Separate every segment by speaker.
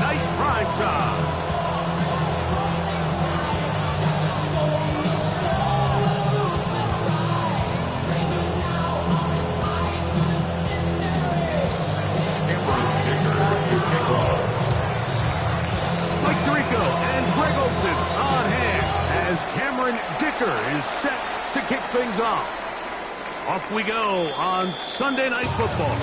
Speaker 1: Night Primetime. On hand as Cameron Dicker is set to kick things off. Off we go on Sunday Night Football.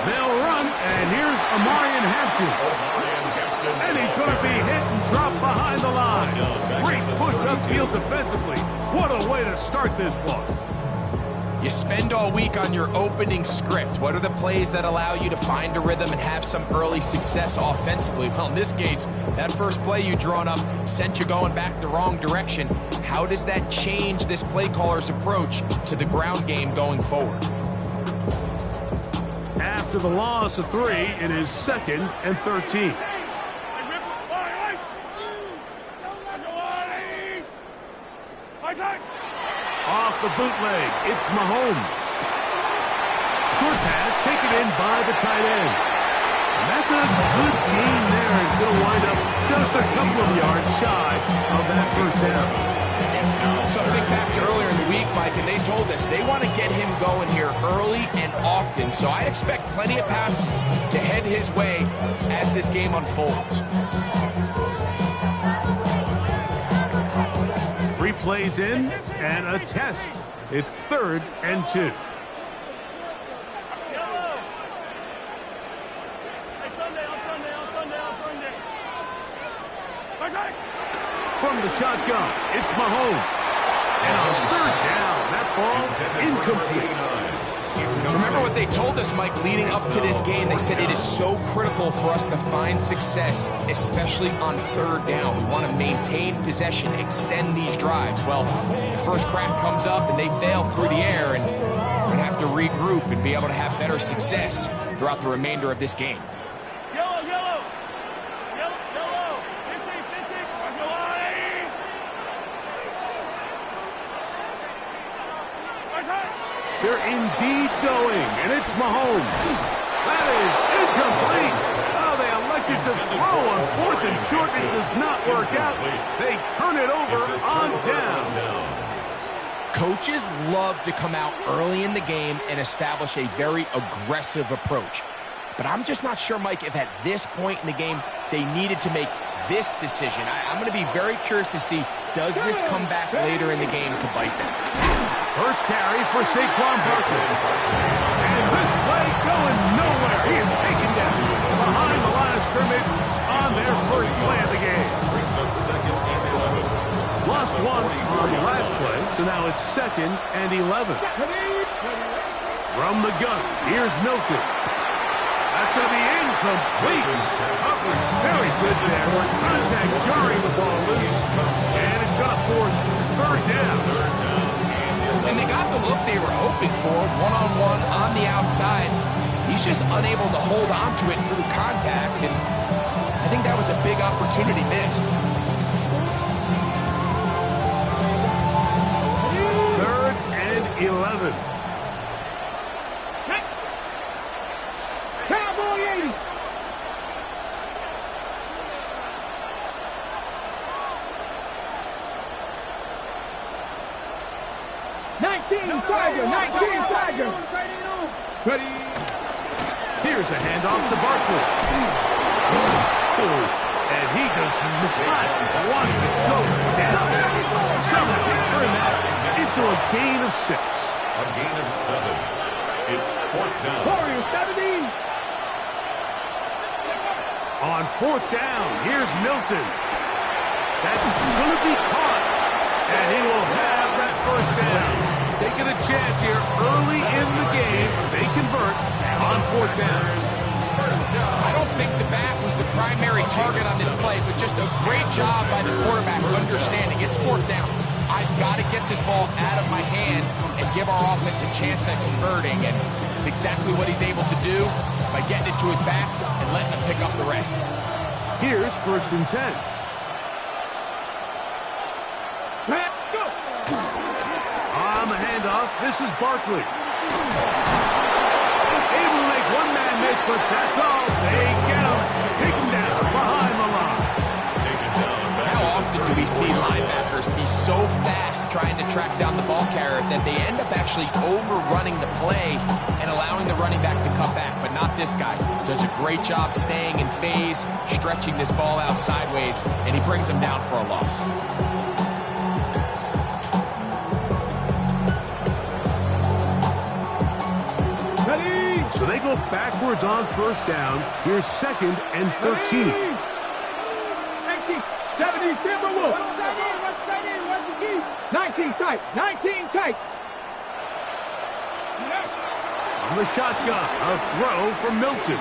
Speaker 1: They'll run, and here's and he's going to be hit and dropped behind the line. Great push upfield defensively. What a way to start this one.
Speaker 2: You spend all week on your opening script. What are the plays that allow you to find a rhythm and have some early success offensively? Well, in this case, that first play you drawn up sent you going back the wrong direction. How does that change this play caller's approach to the ground game going forward?
Speaker 1: After the loss of 3, it is 2nd and 13. Off the bootleg, it's Mahomes. Short pass taken in by the tight end. And that's a good gain there. It's going to wind up just a couple of yards shy of that first down.
Speaker 2: So think back to earlier in the week, Mike, and they told us they want to get him going here early and often. So I expect plenty of passes to head his way as this game unfolds.
Speaker 1: 3 plays in and a test. It's 3rd and 2. From the shotgun, it's Mahomes. And on 3rd down, that ball incomplete.
Speaker 2: Remember what they told us, Mike, leading up to this game? They said it is so critical for us to find success, especially on 3rd down. We want to maintain possession, extend these drives. Well, the first crack comes up and they fail through the air, and we're going to have to regroup and be able to have better success throughout the remainder of this game.
Speaker 1: They're indeed going, and it's Mahomes. That is incomplete. Oh, they elected to throw on 4th and short. It does not work out. They turn it over on down.
Speaker 2: Coaches love to come out early in the game and establish a very aggressive approach. But I'm just not sure, Mike, if at this point in the game they needed to make this decision. I'm going to be very curious to see, does this come back later in the game to bite them?
Speaker 1: First carry for Saquon Barkley. And this play going nowhere. He is taken down behind the line of scrimmage on their first play of the game. Lost 1 on the last play, so now it's 2nd and 11. From the gun, here's Milton. That's going to be incomplete. Coverage very good there. Contact jarring the ball loose. And it's going to force 3rd down.
Speaker 2: And they got the look they were hoping for, one-on-one on the outside. He's just unable to hold on to it through contact, and I think that was a big opportunity missed.
Speaker 1: 3rd and 11.
Speaker 3: Cowboy 80. Tiger.
Speaker 1: Ready. Here's a handoff to Barkley. And he does not want to go down. Somehow they turn that into a gain of 6.
Speaker 4: A gain of 7. It's 4th down.
Speaker 3: Warriors 70.
Speaker 1: On 4th down, here's Milton. That's going to be caught. And he will have that first down. Taking a chance here early in the game. They convert on 4th down.
Speaker 2: back was the primary target on this play, but just a great job by the quarterback understanding it's fourth down. I've got to get this ball out of my hand and give our offense a chance at converting, and it's exactly what he's able to do by getting it to his back and letting him pick up the rest.
Speaker 1: Here's 1st and 10.
Speaker 3: Go.
Speaker 1: On the handoff, this is Barkley. Able to make one man miss, but that's all. They get him. Take him down behind the line.
Speaker 2: How often do we see linebackers be so fast trying to track down the ball carrier that they end up actually overrunning the play and allowing the running back to come back? But not this guy. Does a great job staying in phase, stretching this ball out sideways, and he brings him down for a loss.
Speaker 1: So they go backwards on 1st down. Here's 2nd and 13.
Speaker 3: 70 Timberwolves. 19 tight. 19 tight.
Speaker 1: On the shotgun, a throw from Milton.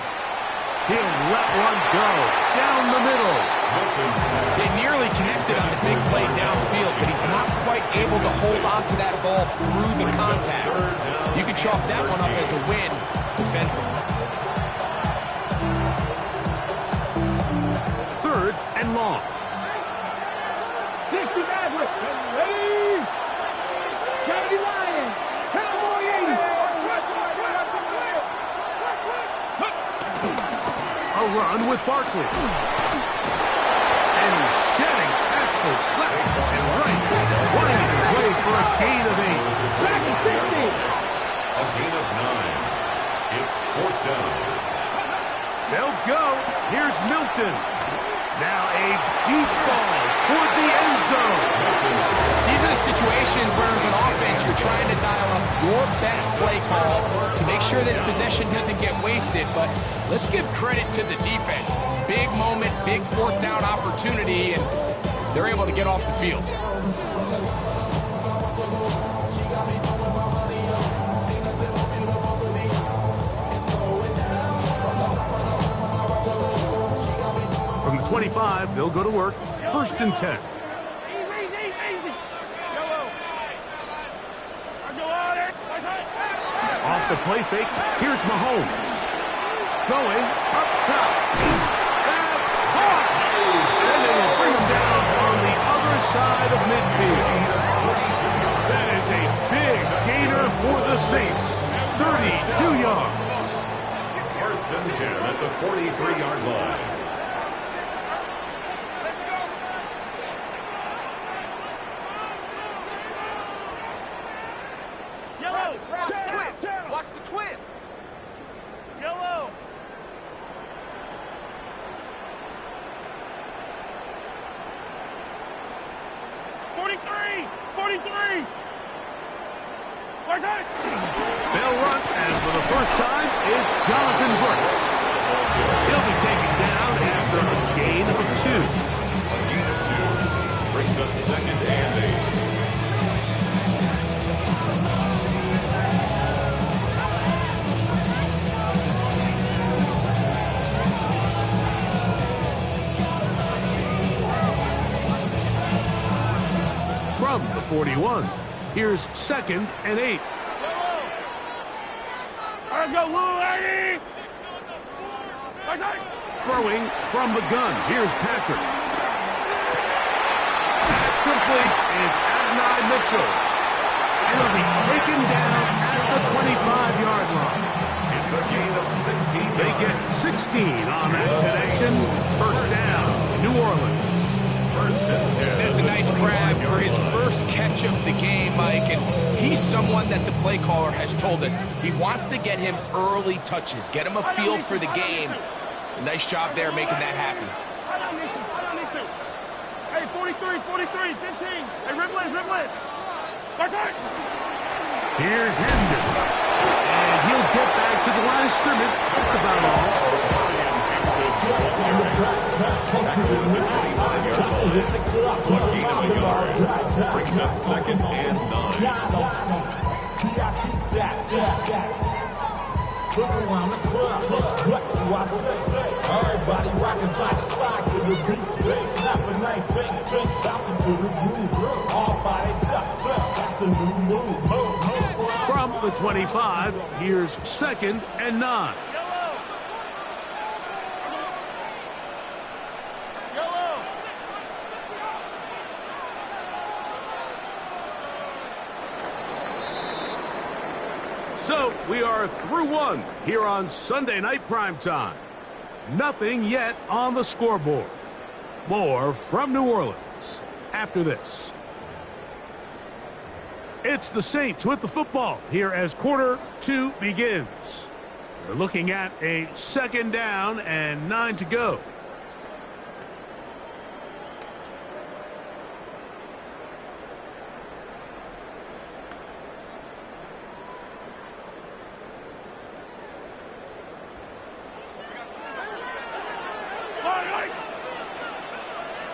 Speaker 1: He'll let one go down the middle.
Speaker 2: They nearly connected on the big play downfield, but he's not quite able to hold on to that ball through the contact. You can chalk that one up as a win defensively.
Speaker 1: 3rd and long.
Speaker 3: 60 Maverick. Ready. Kennedy Lion. Cowboy 80.
Speaker 1: A run with Barkley. And he's shedding tackles left and right. Winding his way for a gain of 8.
Speaker 3: Back to 60.
Speaker 4: A gain of 9. It's 4th down.
Speaker 1: They'll go. Here's Milton. Now a deep ball toward the end zone.
Speaker 2: These are the situations where as an offense you're trying to dial up your best play call to make sure this possession doesn't get wasted, but let's give credit to the defense. Big moment, big 4th down opportunity, and they're able to get off the field.
Speaker 1: From the 25, they'll go to work. 1st and 10.
Speaker 3: Easy.
Speaker 1: Off the play fake, here's Mahomes. Going up top. That's hard. And they will bring him down on the other side of midfield. That is a big gainer for the Saints. 32 yards.
Speaker 4: 1st and 10 at the 43-yard line.
Speaker 5: Watch the twist.
Speaker 3: Yellow. 43.
Speaker 1: They'll run, and for the first time, it's Jonathan Brooks. He'll be taken down after a gain of 2.
Speaker 4: A gain of 2 brings up 2nd and 8.
Speaker 1: From the 41, here's 2nd and 8. Throwing from the gun, here's Patrick. That's complete. It's Adonai Mitchell. He'll be taken down at the 25-yard line.
Speaker 4: It's a gain of 16.
Speaker 1: They get 16 on that connection. 1st down, New Orleans.
Speaker 4: 1st and 10.
Speaker 2: That's a nice grab for his first catch of the game, Mike, and he's someone that the play caller has told us he wants to get him early touches, get him a feel for the game. Nice job there making that happen.
Speaker 3: Hey, 43, 15. Hey, Ripley.
Speaker 1: Here's Hendon. And he'll get back to the line of scrimmage. That's about all.
Speaker 4: Brings up 2nd and 9.
Speaker 5: Everybody rockin' side to side to the beat. They snap a knife, bang, drinks, bouncing to the groove. All body stuff, that's the new move.
Speaker 1: From the 25, here's 2nd and 9. So we are through one here on Sunday Night Primetime. Nothing yet on the scoreboard. More from New Orleans after this. It's the Saints with the football here as quarter 2 begins. We're looking at a 2nd down and 9 to go.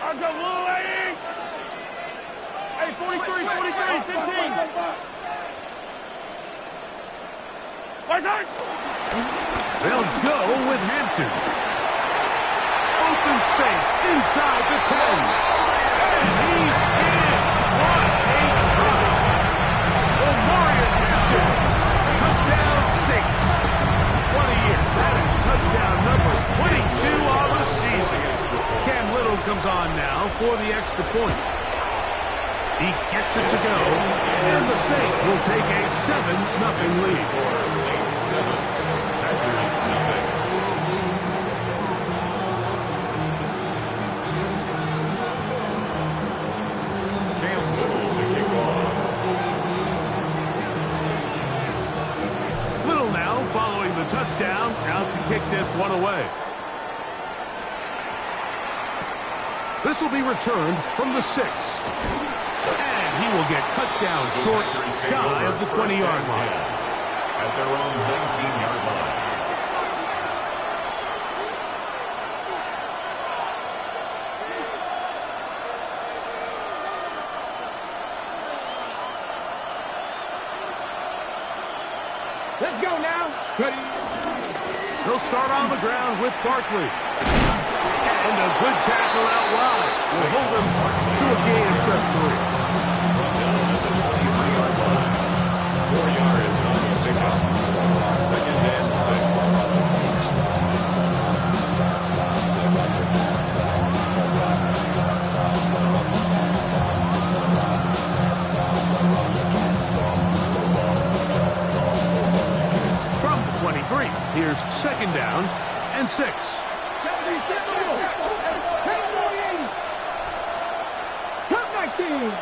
Speaker 3: Let's go, Blue Lady! Hey, 43, 43, 15! What's that?
Speaker 1: They'll go with Hampton. Open space inside the 10. And he's in. What a try. Omarion Hampton. Touchdown 6. What a year. That is touchdown number 22 on the season. Cam Little comes on now for the extra point. He gets it to go, and the Saints will take a 7-0 lead.
Speaker 4: Saints 7, Packers nothing. Cam Little to kick off.
Speaker 1: Little now following the touchdown, out to kick this one away. This will be returned from the 6. And he will get cut down short, shy of the 20-yard line.
Speaker 4: At their own 19-yard line.
Speaker 3: Let's go now!
Speaker 1: They'll start on the ground with Barkley. And a good tackle out wide will hold them to a gain of just 3.
Speaker 4: At the 23-yard line. 4 yards on the pickup. 2nd and
Speaker 1: 6. From the 23, here's 2nd down and 6.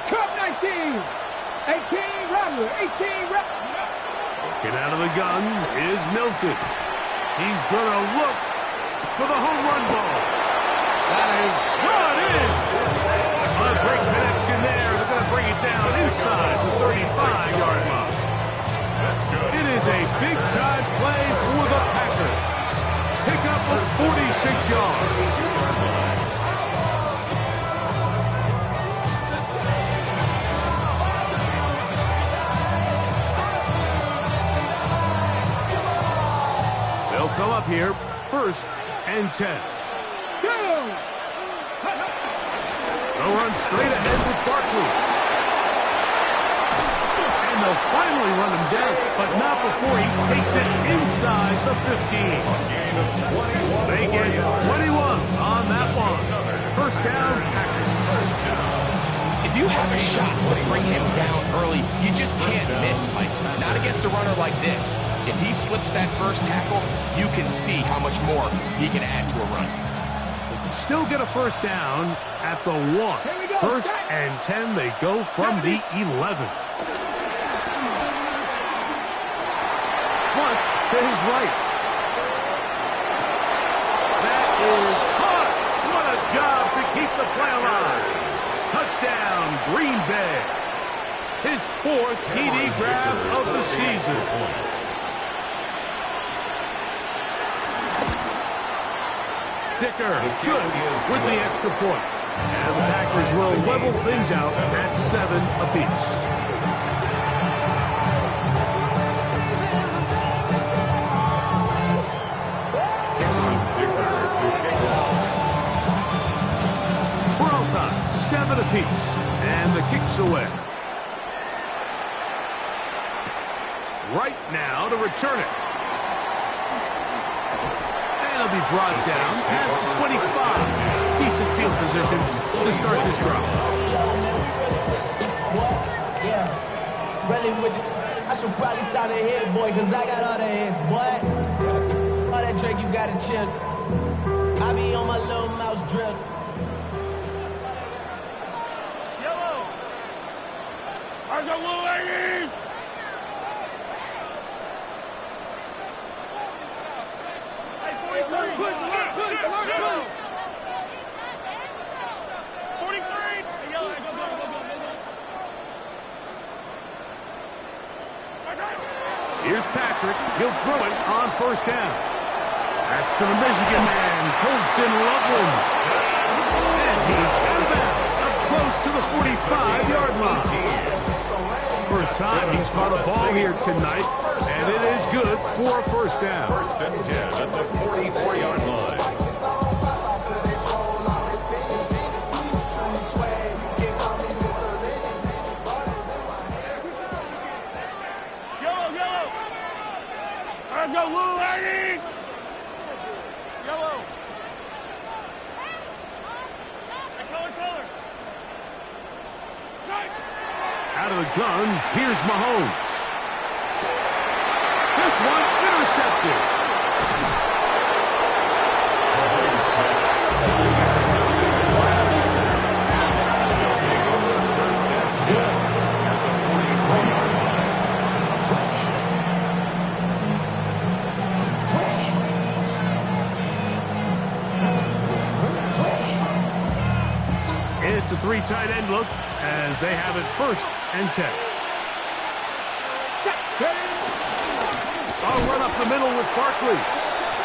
Speaker 3: Cup 19! 18, Rattler! 18, Rattler!
Speaker 1: Get out of the gun is Milton. He's going to look for the home run ball. That is what it is. A great connection there. They're going to bring it down inside the 35-yard line.
Speaker 4: That's good.
Speaker 1: It is a big-time play for the Packers. Pick up of 46 yards. They'll come up here, 1st and 10. They'll run straight ahead with Barkley. And they'll finally run him down, but not before he takes it inside the 15.
Speaker 4: Gain of 21.
Speaker 1: They get 21 on that one. 1st down, Packers.
Speaker 2: If you have a shot to bring him down early, you just can't miss, Mike. Not against a runner like this. If he slips that first tackle, you can see how much more he can add to a run.
Speaker 1: Still get a 1st down at the 1. 1st and 10, they go from the 11. Flush to his right. That is caught. What a job to keep the play alive. Touchdown, Green Bay. His 4th TD grab of the season. Dicker, good with the extra point. And the Packers will level things out at 7 apiece.
Speaker 4: Dicker to
Speaker 1: apiece. And the kick's away. Right now to return it. And it'll be brought down past the 25. Decent field position to start this drive.
Speaker 6: Yeah, really with it. I should probably sign a hit, boy, because I got all the hits, boy. All that Drake, you gotta chill. I be on my little mouse drip.
Speaker 3: Yellow. I got little ladies. Hey, 43. Push. 43. Hey, yellow, go.
Speaker 1: Here's Patrick. He'll throw it on first down. That's to the Michigan man, Colston Loveland. And he's out of bounds, up close to the 45-yard line. First time he's caught a ball here tonight, and it is good for a first down.
Speaker 4: First and 10 at the 44-yard line.
Speaker 3: Go, little lady! Yellow. Hey, color.
Speaker 1: Out of the gun, here's Mahomes. This one intercepted. It's a three tight end look as they have it first and 10. I'll run up the middle with Barkley.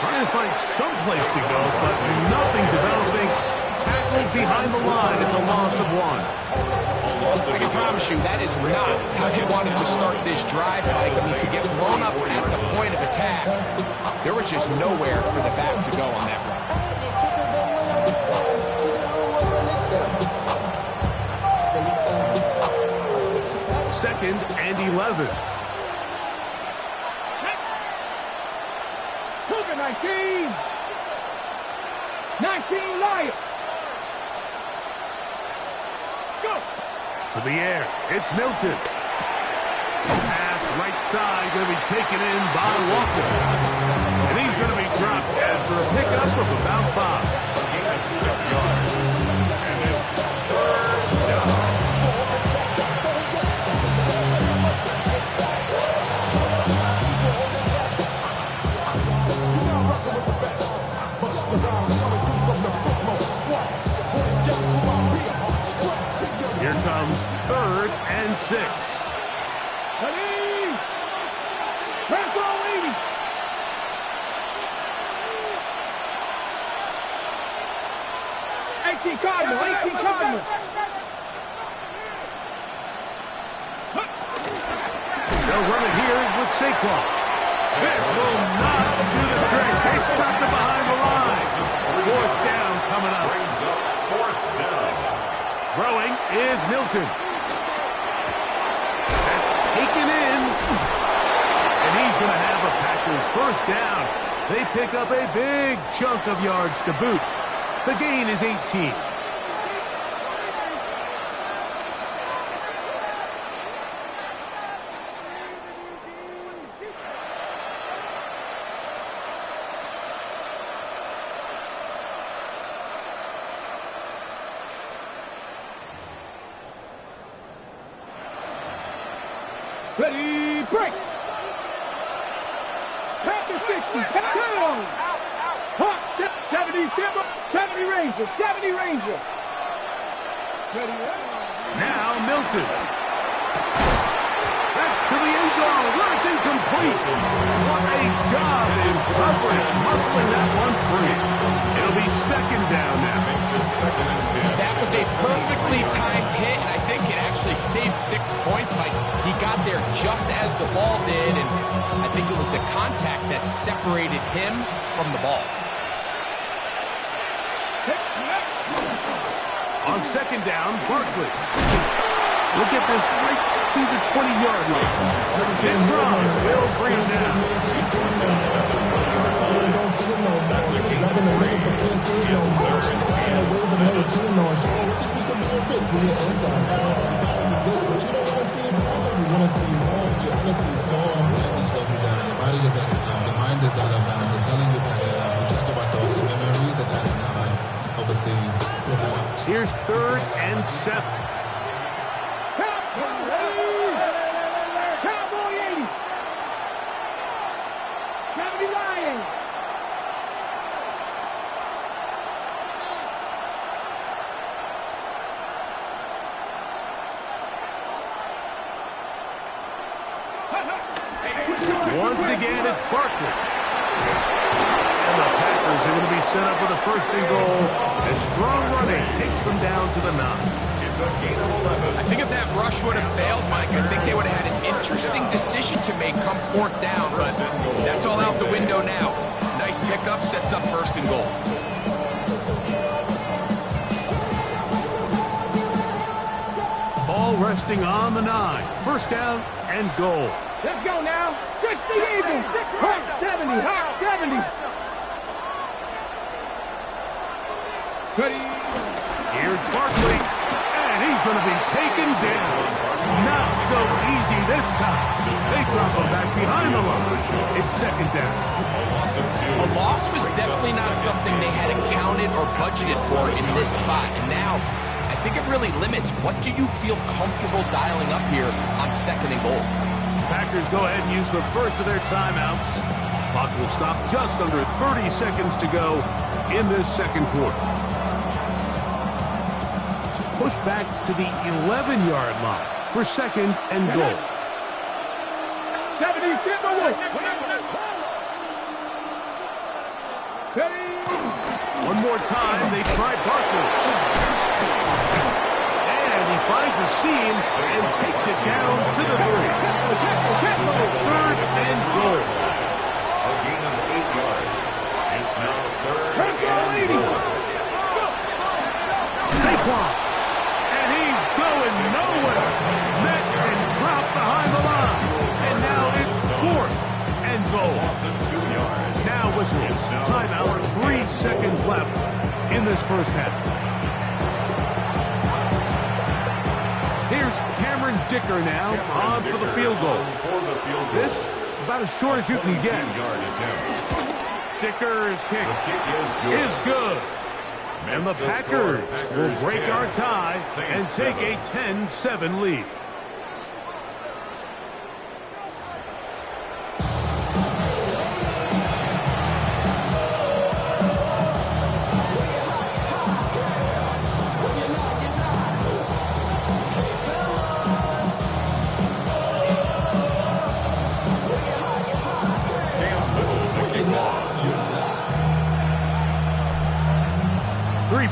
Speaker 1: Trying to find some place to go, but nothing developing. Tackled behind the line. It's a loss of one.
Speaker 2: I can promise you that is not how he wanted to start this drive, Mike. I mean, to get blown up at the point of attack, there was just nowhere for the back to go on that run.
Speaker 1: Second and 11.
Speaker 3: Cougar 19. 19 Lions. Go.
Speaker 1: To the air. It's Milton. Pass right side going to be taken in by Walker. And he's going to be dropped after a pickup of about 5.
Speaker 4: 6 yards. And it's third down.
Speaker 1: Here comes third and 6.
Speaker 3: Ready. Press all 80. Cardinal.
Speaker 1: They'll run it here with Saquon. Smith will not do the trick. They stopped it behind the line. Fourth down coming up.
Speaker 4: Brings up fourth down.
Speaker 1: Throwing is Milton. That's taken in. And he's going to have a Packers first down. They pick up a big chunk of yards to boot. The gain is 18.
Speaker 3: Ready, break. Packers 60. Down. Hot. 70 Ranger. Ready.
Speaker 1: Now Milton. That's to the end zone where it's incomplete. What a job in coverage, muscling that one free. It'll be second down now.
Speaker 4: Makes it second and 10.
Speaker 2: That was a perfectly timed hit, and I think it actually saved 6 points. Mike, he got there just as the ball did, and I think it was the contact that separated him from the ball.
Speaker 1: On second down, Barkley. Look at this right to the 20-yard line. Big cross will bring him down.
Speaker 4: That's a gain of 3. It's 3rd and 7.
Speaker 7: Your body is out of your mind is out of bounds. It's telling you that you check about thoughts and memories that's out of life overseas.
Speaker 1: Here's 3rd and 7.
Speaker 3: Cowboy 80. 70 Lions.
Speaker 1: Once again, it's Barkley. And the Packers are going to be set up with a 1st and goal as strong running takes them down to the 9.
Speaker 4: It's a gain of 11.
Speaker 2: I think if that rush would have failed, Mike, I think they would have had an interesting decision to make come 4th down, but that's all out the window now. Nice pickup, sets up 1st and goal.
Speaker 1: Ball resting on the 9. 1st down and goal.
Speaker 3: Let's go now. 60 Eagles. Hot 70. Hot 70.
Speaker 1: Here's Barkley. And he's going to be taken down. Not so easy this time. They drop him back behind the line. It's 2nd down.
Speaker 2: A loss was definitely not something they had accounted or budgeted for in this spot. And now, I think it really limits what do you feel comfortable dialing up here on 2nd and goal.
Speaker 1: Packers go ahead and use the first of their timeouts. Clock will stop just under 30 seconds to go in this 2nd quarter. Push back to the 11-yard line for 2nd and goal.
Speaker 3: 70, get the wood.
Speaker 1: One more time, they try Barkley. And he finds a seam and takes it down to the 3. 3rd and goal.
Speaker 4: A gain of 8 yards. It's now 3rd and 4.
Speaker 1: Saquon. And he's going nowhere. Met and dropped behind the line. And now it's 4th and goal.
Speaker 4: Loss of 2 yards.
Speaker 1: Now whistles. Timeout. 3 seconds left in this 1st half. Here's Cameron Dicker now on for the field goal. This about as short as you can get. Dicker's kick is good. And the Packers will break our tie and take a 10-7 lead.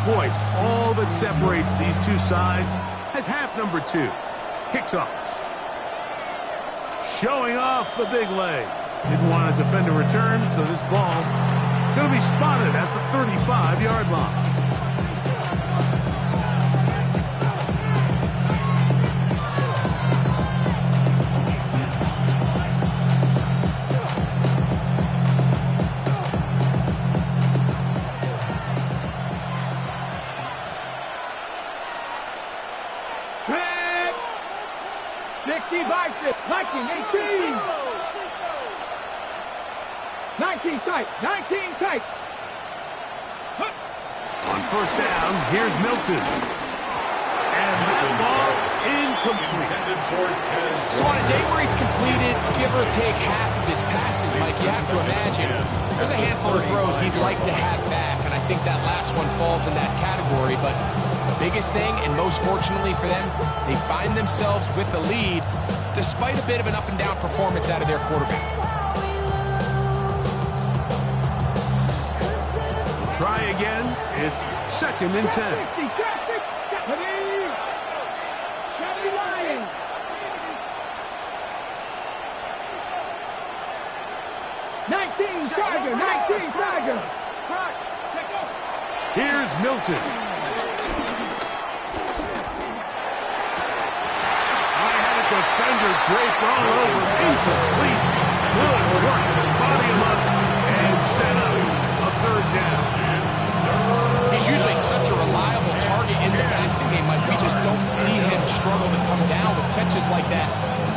Speaker 1: Points. All that separates these two sides has half number 2. Kicks off. Showing off the big leg. Didn't want to defend a return, so this ball going to be spotted at the 35-yard line.
Speaker 3: Viking 18. 19 tight. 19 tight.
Speaker 1: On 1st down, here's Milton. And that ball incomplete.
Speaker 2: So on a day where he's completed, give or take half of his passes, Mike, you have to imagine there's a handful of throws he'd like to have back, and I think that last one falls in that category. But the biggest thing, and most fortunately for them, they find themselves with a lead despite a bit of an up-and-down performance out of their quarterback.
Speaker 1: Try again. It's 2nd and 10.
Speaker 3: 19 Charger, 19 Charger.
Speaker 1: Here's Milton. draped all over. Incomplete. Good work to body him up and set up a third down.
Speaker 2: He's usually such a reliable target in the passing game, Mike. We just don't see him struggle to come down with catches like that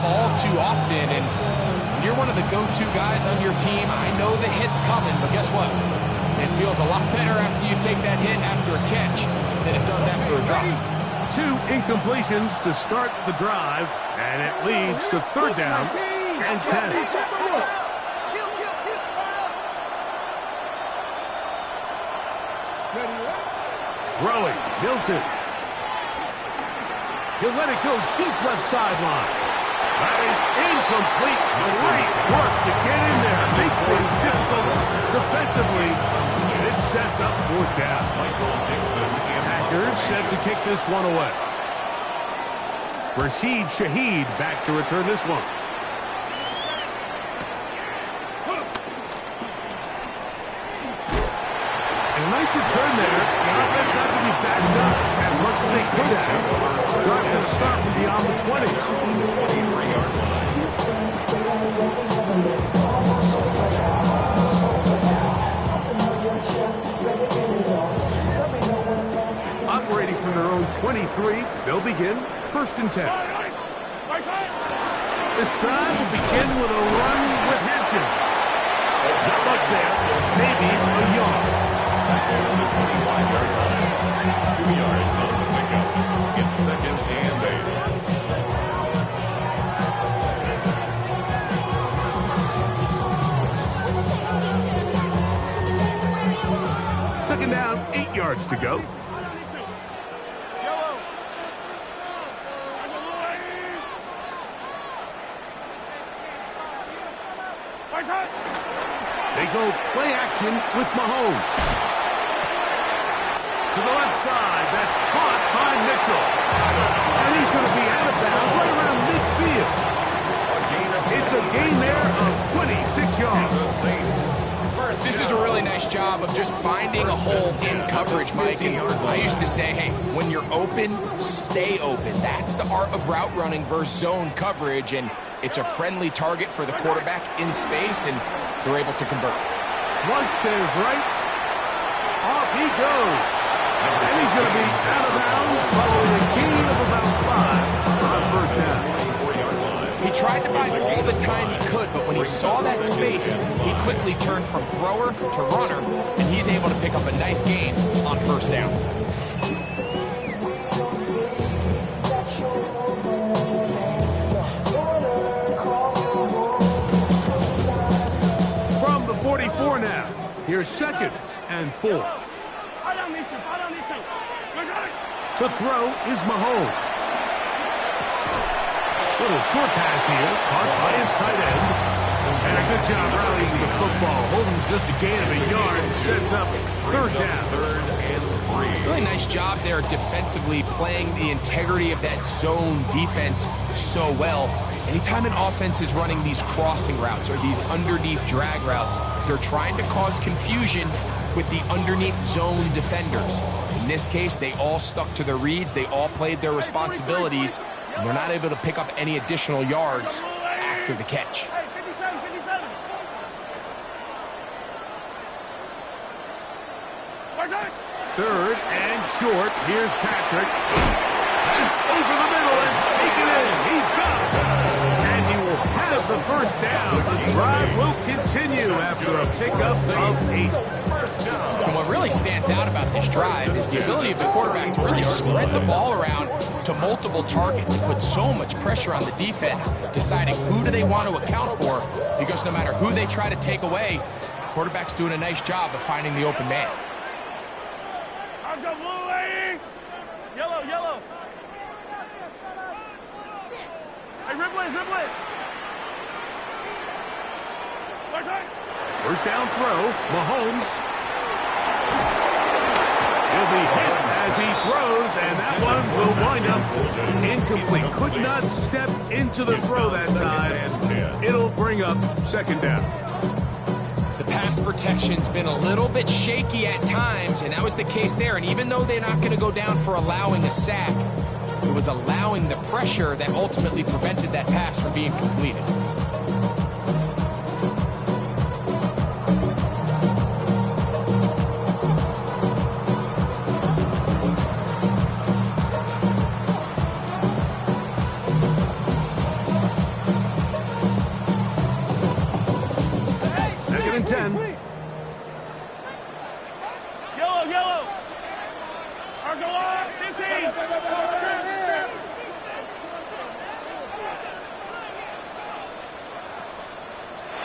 Speaker 2: all too often. And when you're one of the go-to guys on your team, I know the hit's coming, but guess what? It feels a lot better after you take that hit after a catch than it does after a drop.
Speaker 1: 2 incompletions to start the drive, and it leads to third down and 10. Throwing, Milton. He'll let it go deep left sideline. That is incomplete. Great work to get in there. Make things difficult defensively. And it sets up fourth down. Packers set to kick this one away. Rashid Shaheed back to return this one. And a nice return there. The offense not to be backed up as much as they could have. Drive's going to start from beyond the 20s.
Speaker 4: 23-yard line.
Speaker 1: Operating from their own 23, they'll begin first and 10. This drive will begin with a run with Hampton. Not much there, maybe a yard.
Speaker 4: On the 25-yard line. 2 yards on the pickup. It's second and
Speaker 1: 8. Second down, 8 yards to go. They go play action with Mahomes. To the left side, that's caught by Mitchell. And he's going to be out of bounds right around midfield. It's a gain there of 26 yards.
Speaker 2: This is a really nice job of just finding a hole in coverage, Mike. And I used to say, hey, when you're open, stay open. That's the art of route running versus zone coverage. And it's a friendly target for the quarterback in space, and they're able to convert.
Speaker 1: Flush to his right. Off he goes. And he's going to be out of bounds following a gain of about 5 on first down.
Speaker 2: He tried to buy all the time he could, but when he saw that space, he quickly turned from thrower to runner, and he's able to pick up a nice gain on first down.
Speaker 1: From the 44 now, here's second and 4. To throw is Mahomes. Little short pass here, caught by his tight end. And a good job rallying the football, holding just a gain of a yard, and sets up third down.
Speaker 4: Third and 3.
Speaker 2: Really nice job there defensively, playing the integrity of that zone defense so well. Anytime an offense is running these crossing routes or these underneath drag routes, they're trying to cause confusion with the underneath zone defenders. In this case, they all stuck to their reads, they all played their responsibilities, and they're not able to pick up any additional yards after the catch.
Speaker 1: Third and short. Here's Patrick. Over the middle and taken in. He's got it. And he will have the first down. The drive will continue after a pickup of 8.
Speaker 2: And what really stands out about this drive is the ability of the quarterback to really spread the ball around to multiple targets and put so much pressure on the defense, deciding who do they want to account for, because no matter who they try to take away, the quarterback's doing a nice job of finding the open man.
Speaker 3: Let's go, blue lady! Yellow, yellow! Hey, Ripley, Ripley!
Speaker 1: First down throw, Mahomes. He'll be hit as he throws, and that one will wind up incomplete. Could not step into the throw that time. It'll bring up second down.
Speaker 2: The pass protection's been a little bit shaky at times, and that was the case there. And even though they're not going to go down for allowing a sack, it was allowing the pressure that ultimately prevented that pass from being completed.
Speaker 1: Second and 10.
Speaker 3: Yellow. Argola, 15.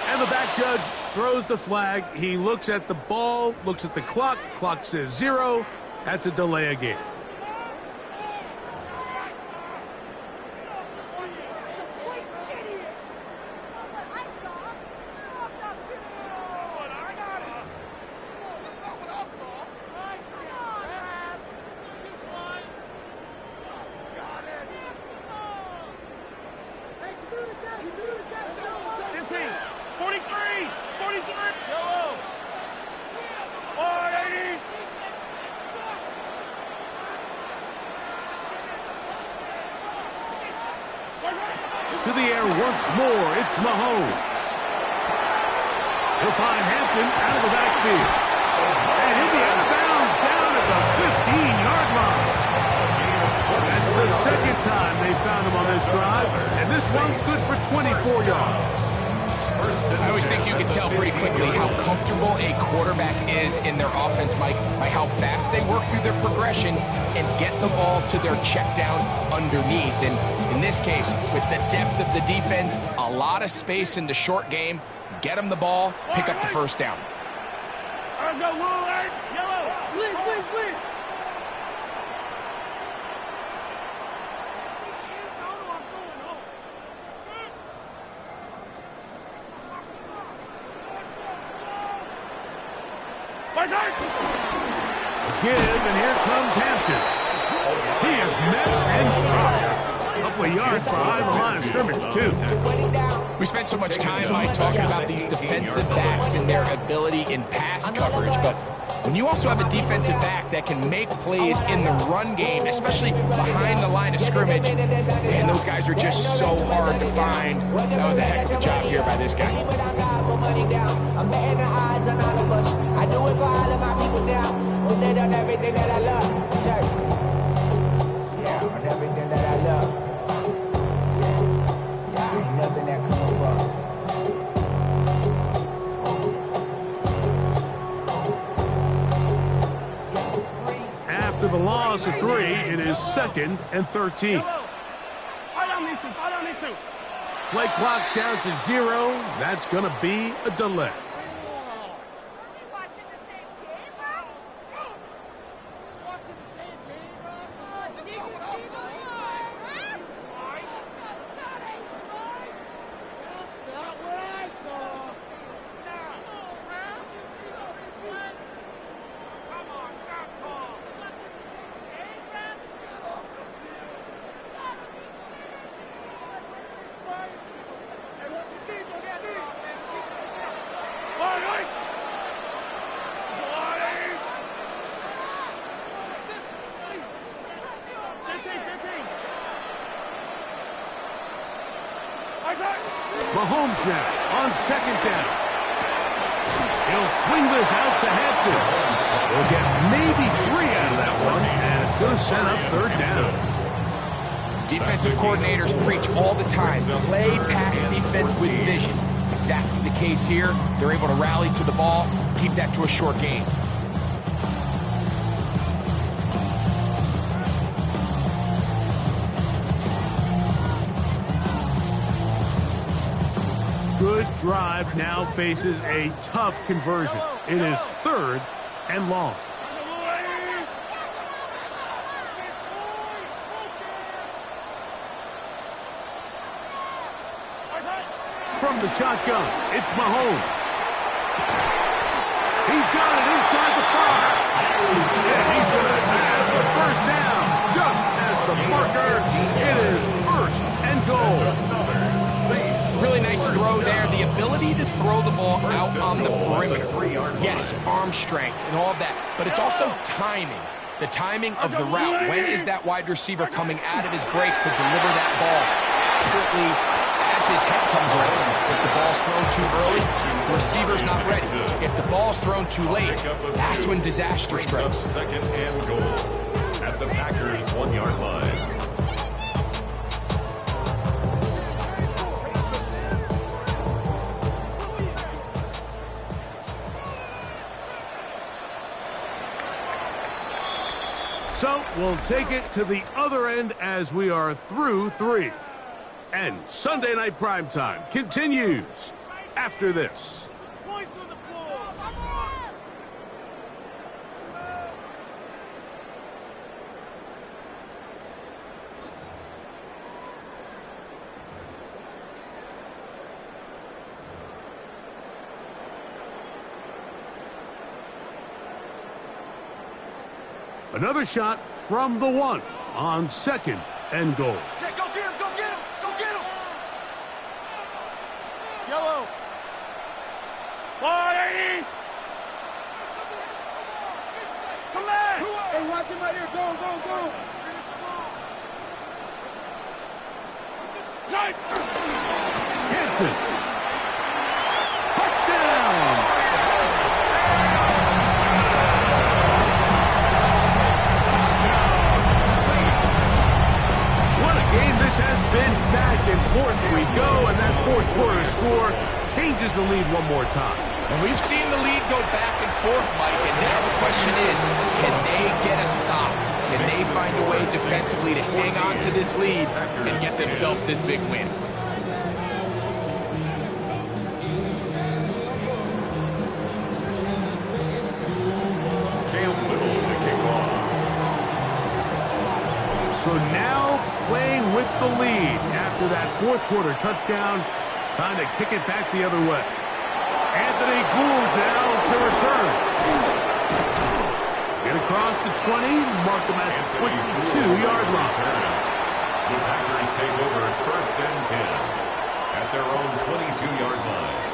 Speaker 1: And the back judge throws the flag. He looks at the ball, looks at the clock. Clock says 0. That's a delay of game. To the air once more, it's Mahomes. He'll find Hampton out of the backfield. And in the out of bounds down at the 15-yard line. That's the second time they found him on this drive, and this one's good for 24 yards.
Speaker 2: I always think you can tell pretty quickly how comfortable a quarterback is in their offense, Mike, by how fast they work through their progression and get the ball to their check down underneath. And in this case, with the depth of the defense, a lot of space in the short game, get them the ball, pick up the first down.
Speaker 3: Blitz.
Speaker 1: Give, and here comes Hampton. He is met and dropped. A couple of yards behind the line of scrimmage, too.
Speaker 2: We spent so much time, Mike, talking about these defensive backs and their ability in pass coverage, but when you also have a defensive back that can make plays in the run game, especially behind the line of scrimmage, and those guys are just so hard to find. That was a heck of a job here by this guy.
Speaker 8: I'm betting the odds on all of us. I do it for all of my people down. But they done everything that I love. Yeah, on everything that I love. Yeah, ain't nothing that come above.
Speaker 1: After the loss of 3, it is 2nd and 13. Play clock down to 0. That's going to be a delay. Mahomes now on 2nd down. He'll swing this out to Hampton. We'll get maybe 3 out of that one, and it's going to set up 3rd down.
Speaker 2: Defensive coordinators preach all the time, play pass defense with vision. It's exactly the case here. They're able to rally to the ball, keep that to a short game.
Speaker 1: Good drive now faces a tough conversion. It is 3rd and long. From the shotgun, it's Mahomes. He's got it inside the 5. And he's going to have the first down. Just past the marker, it is 1st and goal.
Speaker 2: Really nice throw there. The ability to throw the ball out on the perimeter. Yes, arm strength and all of that, but it's also timing. The timing of the route. When is that wide receiver coming out of his break to deliver that ball accurately as his head comes around? If the ball's thrown too early, the receiver's not ready. If the ball's thrown too late, that's when disaster strikes.
Speaker 4: Second and goal at the Packers' 1-yard line.
Speaker 1: So we'll take it to the other end as we are through 3. And Sunday Night Primetime continues after this. Another shot from the 1 on 2nd and goal.
Speaker 3: Check, go get him, go get him, go get him. Yellow. Party. Come on. Hey, watch him right here. Go, go, go. Tight.
Speaker 1: Hampton. Touchdown. Game this has been back and forth we go, and that fourth quarter score changes the lead one more time.
Speaker 2: And we've seen the lead go back and forth, Mike, and now the question is, can they get a stop? Can they find a way defensively to hang on to this lead and get themselves this big win?
Speaker 1: So now playing with the lead after that fourth quarter touchdown. Time to kick it back the other way. Anthony Gould down to return. Get across the 20, mark them at the 22-yard line.
Speaker 4: The Packers take over 1st and 10 at their own 22-yard line.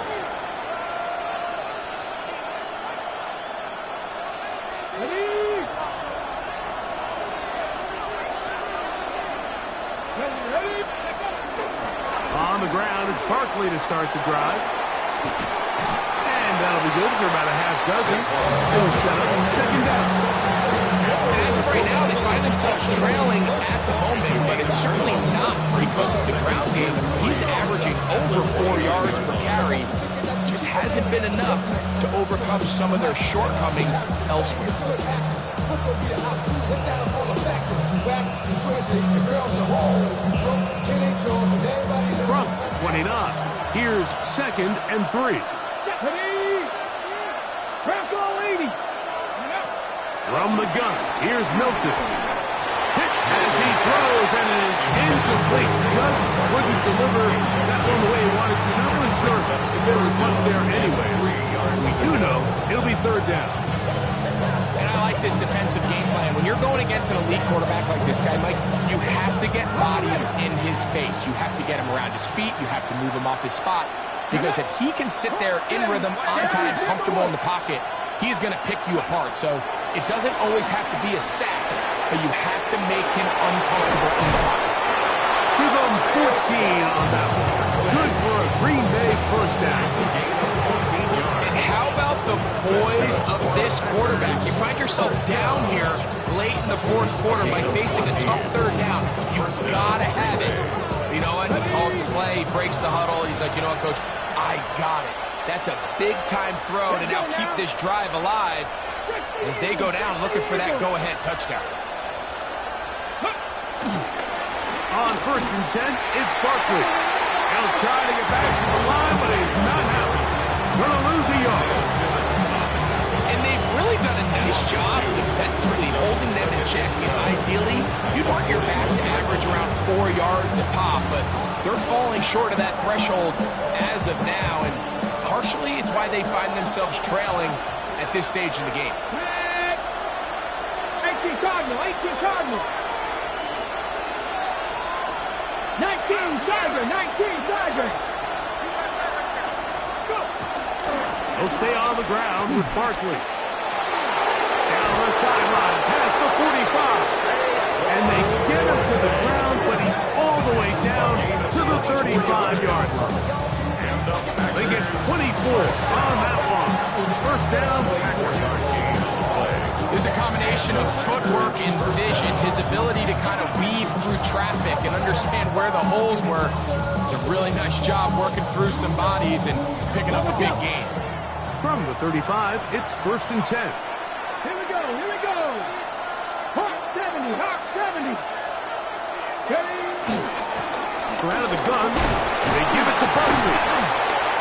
Speaker 1: On the ground, it's Barkley to start the drive. And that'll be good for about a half dozen. It'll set up 2nd down.
Speaker 2: And as of right now, they find themselves trailing at the moment, but it's certainly not because of the ground game. He's averaging over 4 yards per carry. Just hasn't been enough to overcome some of their shortcomings elsewhere.
Speaker 1: From 29, here's 2nd and 3. From the gun, here's Milton. Hit as he throws, and it is incomplete. Just couldn't deliver that one the way he wanted to. Not really sure if there was much there anyways. We do know it'll be 3rd down.
Speaker 2: And I like this defensive game plan. When you're going against an elite quarterback like this guy, Mike, you have to get bodies in his face. You have to get him around his feet. You have to move him off his spot. Because if he can sit there in rhythm, on time, comfortable in the pocket, he's going to pick you apart. So it doesn't always have to be a sack, but you have to make him uncomfortable in the pocket.
Speaker 1: Give him 14 on that one. Good for a Green Bay 1st down.
Speaker 2: And how about the poise of this quarterback? You find yourself down here late in the 4th quarter by facing a tough 3rd down. You've got to have it. You know what? He calls the play, he breaks the huddle. He's like, you know what, Coach? I got it. That's a big-time throw to now keep this drive alive as they go down looking for that go-ahead touchdown.
Speaker 1: On 1st and 10, it's Barkley. He'll try to get back to the line, but he's not happy. Gonna lose a yard.
Speaker 2: And they've really done a nice job defensively holding them in check. You know, ideally, you'd want your back to average around 4 yards a pop, but they're falling short of that threshold as of now, and partially it's why they find themselves trailing at this stage in the game.
Speaker 3: 18 Cardinal, 18 Cardinal. 19 Tiger, 19 Tiger.
Speaker 1: He'll stay on the ground with Barkley. Down the sideline, past the 45. And they get him to the ground, but he's all the way down to the 35-yard line. They get 24 on that one. First down.
Speaker 2: There's a combination of footwork and vision, his ability to kind of weave through traffic and understand where the holes were. It's a really nice job working through some bodies and picking up a big gain.
Speaker 1: From the 35, it's first and 10.
Speaker 3: Here we go, here we go. Hawk 70, Hawk 70. Ready?
Speaker 1: We're out of the gun. They give it to Barkley.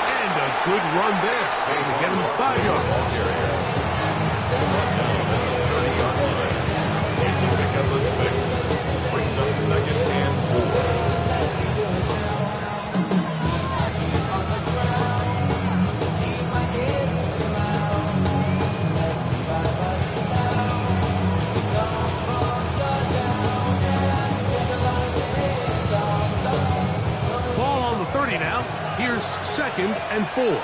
Speaker 1: And a good run there. To get him 5 yards.
Speaker 4: Needs to pick up a 6. Brings up second and 4.
Speaker 1: Now, here's second and 4.
Speaker 3: Go!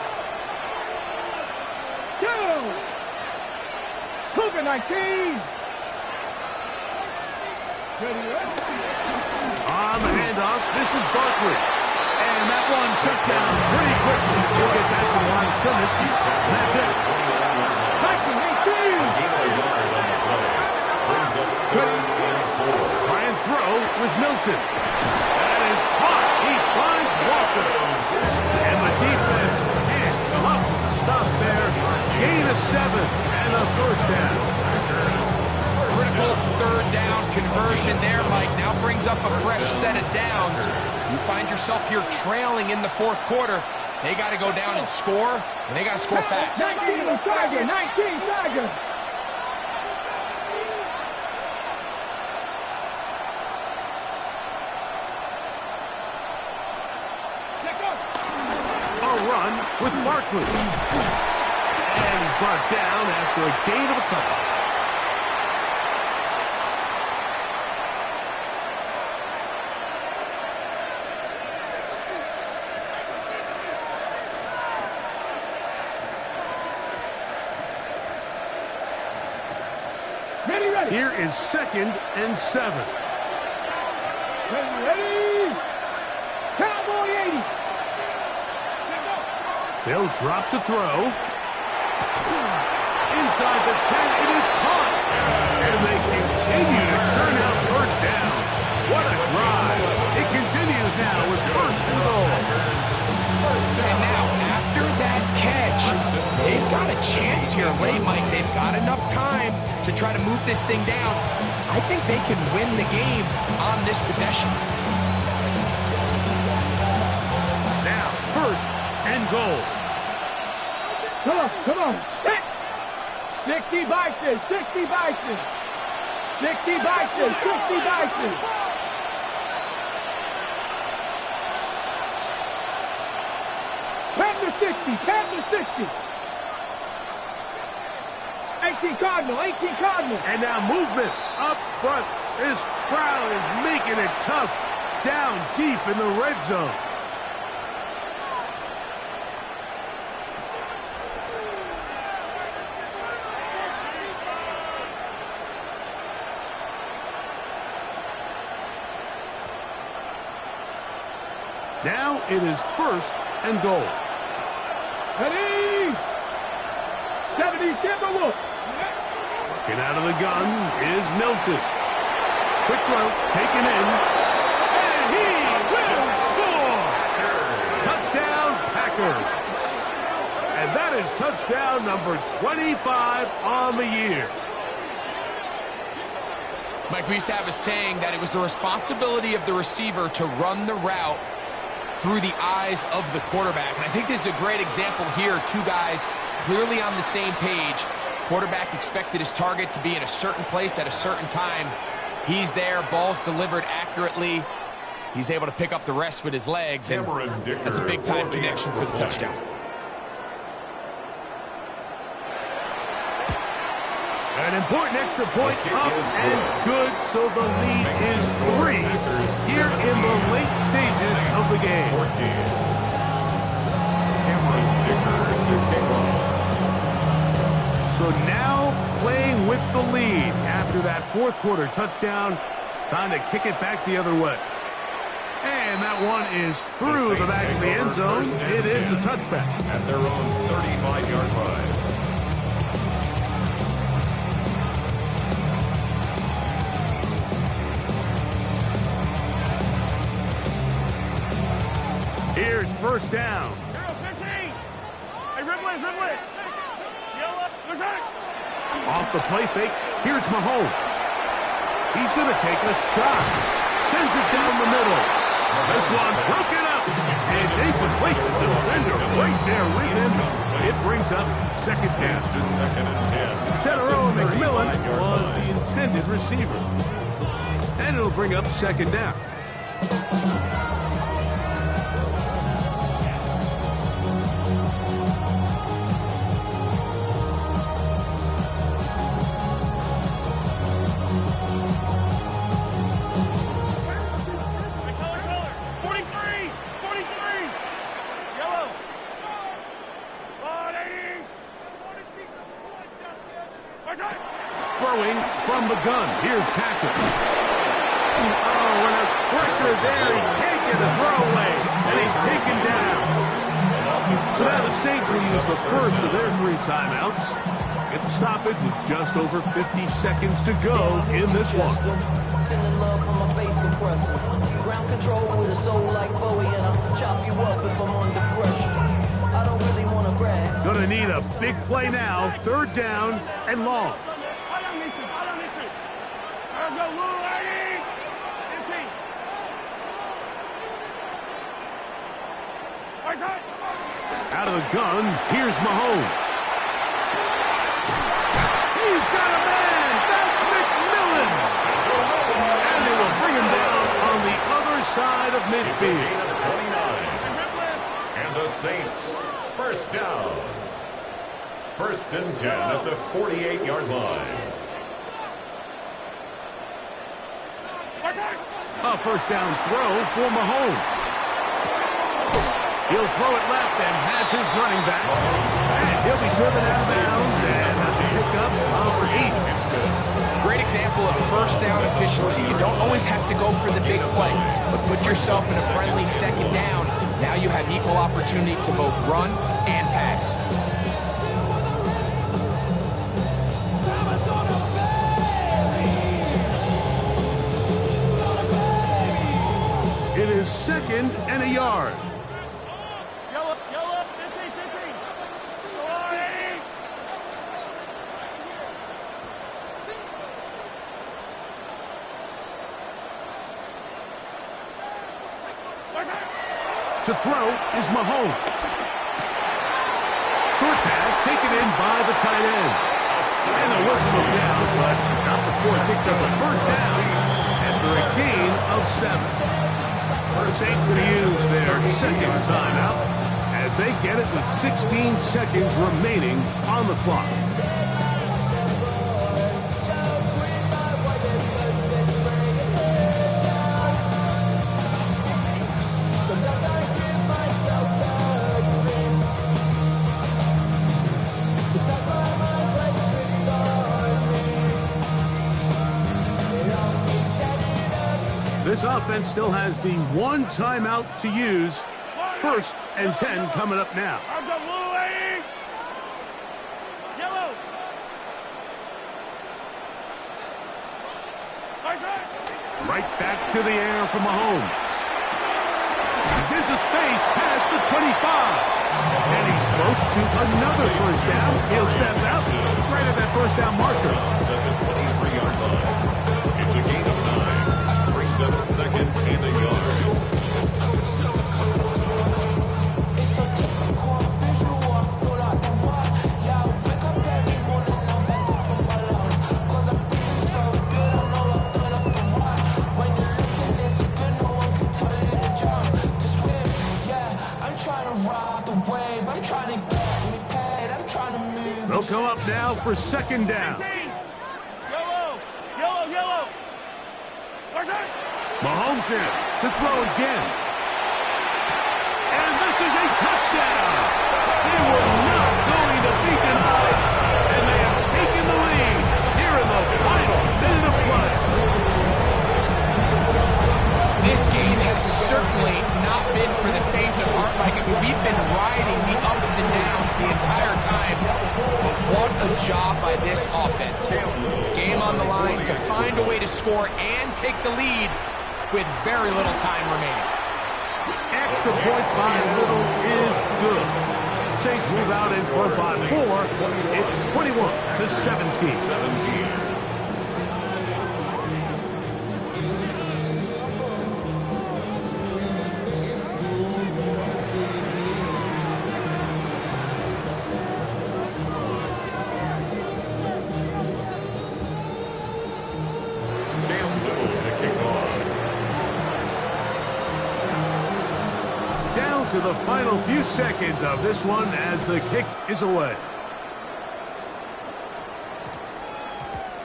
Speaker 3: Cougar 19. Ready, ready.
Speaker 1: On the handoff, this is Barkley. And that one shut down pretty quickly. He'll get back to the line of scrimmage. That's it.
Speaker 3: Viking 18.
Speaker 1: Try and throw with Milton. That is caught. He finds Walker. And the defense can't come up with a stop there. Gain of 7 and a first down.
Speaker 2: Critical third down conversion there, Mike. Now brings up a fresh set of downs. You find yourself here trailing in the fourth quarter. They got to go down and score, and they got to score fast.
Speaker 3: 19 Tiger, 19 Tiger.
Speaker 1: Run with Barkley. And he's brought down after a gain of a couple.
Speaker 3: Ready, ready.
Speaker 1: Here is second and 7.
Speaker 3: Ready, ready. Cowboy 80.
Speaker 1: They'll drop to throw. Inside the 10, it is caught. And they continue to churn out first downs. What a drive. It continues now with first and goal.
Speaker 2: And now, after that catch, they've got a chance here late, Mike. They've got enough time to try to move this thing down. I think they can win the game on this possession.
Speaker 1: Now, first and goal.
Speaker 3: Come on, come on. 60 Bison, 60 Bison. 60 Bison, 60 Bison. Pan to 60, pan to 60. 18 Cardinal, 18 Cardinal.
Speaker 1: And now movement up front. This crowd is making it tough down deep in the red zone. Now it is first and goal.
Speaker 3: Ready? 70 Timberwolf.
Speaker 1: Working out of the gun is Milton. Quick throw, taken in. And he will score! Touchdown, Packers. And that is touchdown number 25 on the year.
Speaker 2: Mike, we used to have a saying that it was the responsibility of the receiver to run the route through the eyes of the quarterback. And I think this is a great example here. Two guys clearly on the same page. Quarterback expected his target to be in a certain place at a certain time. He's there, ball's delivered accurately. He's able to pick up the rest with his legs, and that's a big-time connection for the touchdown.
Speaker 1: An important extra point up and good, so the lead is 3 here in the late stages of the game. So now playing with the lead after that fourth quarter touchdown. Time to kick it back the other way. And that one is through the back of the end zone. It is a touchback.
Speaker 4: At their own 35-yard line.
Speaker 1: Here's first down.
Speaker 3: 15. Hey, ribble it. Yellow. There's it.
Speaker 1: Off the play fake, here's Mahomes. He's going to take a shot. Sends it down the middle. This one broken up. It's incomplete. The defender right there with him. It brings up second down.
Speaker 4: To second and 10.
Speaker 1: Center McMillan was the intended receiver. And it'll bring up second down. Throwing from the gun. Here's Patrick. Oh, and a pressure there. He can't get the throw away. And he's taken down. So now the Saints will use the first of their 3 timeouts. Get the stoppage with just over 50 seconds to go in this one.
Speaker 9: Sending love from my bass compressor. Ground control with a soul like Bowie, and I'll chop you up if I'm under pressure. I don't really want to brag.
Speaker 1: Gonna need a big play now. Third down and long. Out of the gun, here's Mahomes. He's got a man. That's McMillan. And they will bring him down on the other side of midfield.
Speaker 4: 29. And the Saints, first down. First and 10 at the 48-yard line.
Speaker 1: A first down throw for Mahomes. He'll throw it left and has his running back. And he'll be driven out of bounds, and that's a pickup of 8.
Speaker 2: Great example of first down efficiency. You don't always have to go for the big play, but put yourself in a friendly second down. Now you have equal opportunity to both run and pass.
Speaker 1: It is second and a yard.
Speaker 3: Yellow, 15. Go on, Eddie.
Speaker 1: To throw is Mahomes. Short pass taken in by the tight end. And a whistle of down, but not before it picks up a first down after a gain of 7. Saints going to use their second timeout as they get it with 16 seconds remaining on the clock. This offense still has the 1 timeout to use. First and 10 coming up now.
Speaker 3: Yellow.
Speaker 1: Right back to the air for Mahomes. He's into space past the 25. And he's close to another first down. He'll step out right at that first down marker.
Speaker 4: At the 23-yard line. It's a gain of 9. Brings up second and a yard.
Speaker 9: It's so difficult, visual, I feel like the rock. Yeah, I wake up every morning, I'm thankful for my lungs. Cause I'm feeling so good, I know I'm good off the rock. When you're looking this good, no one can tell you to jump, to swim. Yeah, I'm trying to ride the wave, I'm trying to get me paid, I'm trying to move.
Speaker 1: They'll come up now for second down.
Speaker 3: Yellow.
Speaker 1: Mahomes there to throw again. And this is a touchdown. They were not going to be denied, and they have taken the lead.
Speaker 2: job by this offense. Game on the line to find a way to score and take the lead with very little time remaining.
Speaker 1: Extra point by little is good. Saints move out in front by 4. It's 21-17. To the final few seconds of this one as the kick is away.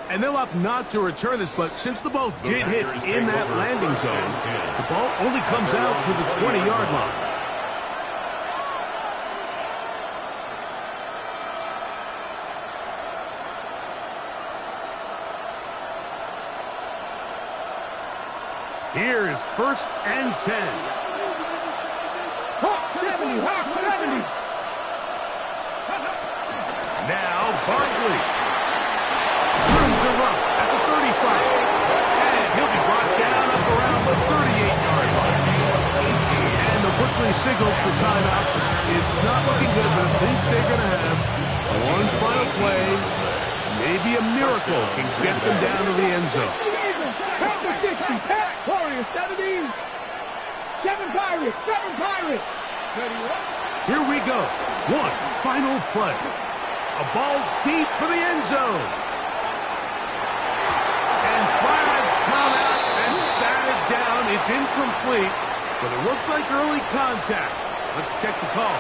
Speaker 1: And they'll opt not to return this, but since the ball did hit in that landing zone, the ball only comes out to the 20-yard line. Here's 1st and 10.
Speaker 3: Hawk 70, Hawk 70.
Speaker 1: Now Barkley. Room to run at the 35. And he'll be brought down up around the 38-yard line. And the quickly signaled for timeout. It's not looking good, but at least they're going to have one final play. Maybe a miracle can get them down to the end zone.
Speaker 3: Competition, Pat Warriors 70. 7 Pirates, 7 Pirates.
Speaker 1: Here we go. One final play. A ball deep for the end zone. And flags come out and batted down. It's incomplete, but it looked like early contact. Let's check the call.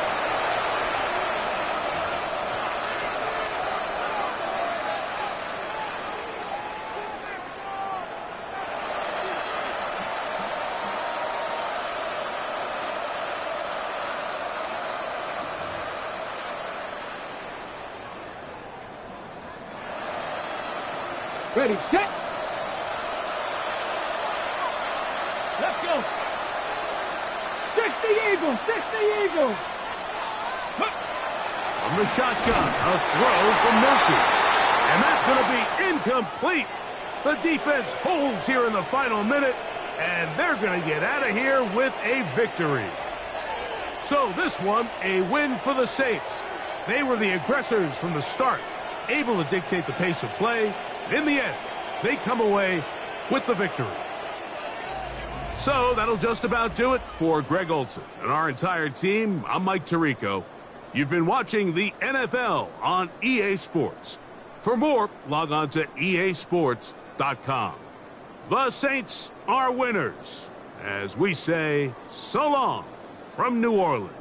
Speaker 3: Ready, set. Let's go. 60 Eagles, 60 Eagles.
Speaker 1: From the shotgun, a throw from Milton. And that's going to be incomplete. The defense holds here in the final minute, and they're going to get out of here with a victory. So this one, a win for the Saints. They were the aggressors from the start, able to dictate the pace of play. In the end, they come away with the victory. So that'll just about do it for Greg Olson and our entire team. I'm Mike Tirico. You've been watching the NFL on EA Sports. For more, log on to easports.com. The Saints are winners, as we say so long from New Orleans.